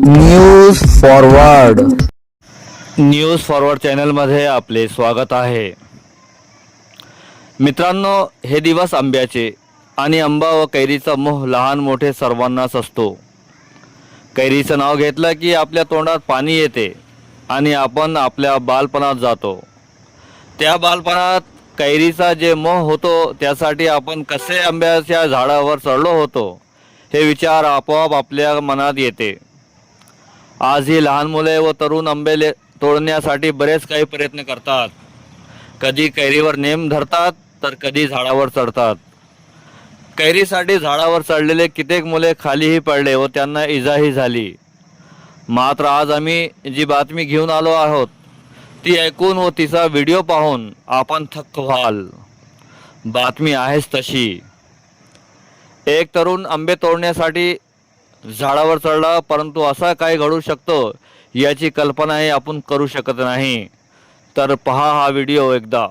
News forward चॅनलमध्ये आपले स्वागत आहे. मित्रांनो, हे दिवस आंब्याचे आणि आंबा व कैरीचा मोह लहान मोठे सर्वांनाच असतो. कैरीचं नाव घेतलं की आपल्या तोंडात पाणी येते आणि आपण आपल्या बालपणात जातो. त्या बालपणात कैरीचा जे मोह होतो त्यासाठी आपण कसे आंब्याच्या झाडावर चढलो होतो हे विचार आपोआप आपल्या मनात येते. आजही लहान मुले व तरुण आंबे तोडण्यासाठी बरेच काही प्रयत्न करतात. कधी कैरीवर नेम धरतात तर कधी झाडावर चढतात. कैरीसाठी झाडावर चढलेले कित्येक मुले खालीही पडले व त्यांना इजाही झाली. मात्र आज आम्ही जी बातमी घेऊन आलो आहोत ती ऐकून व तिचा व्हिडिओ पाहून आपण थक्क व्हाल. बातमी आहेच तशी. एक तरुण आंबे तोडण्यासाठी झाडावर चढला, परंतु असा काय घडू शकतो याची कल्पनाही आपण करू शकत नाही. तर पहा हा व्हिडिओ एकदा.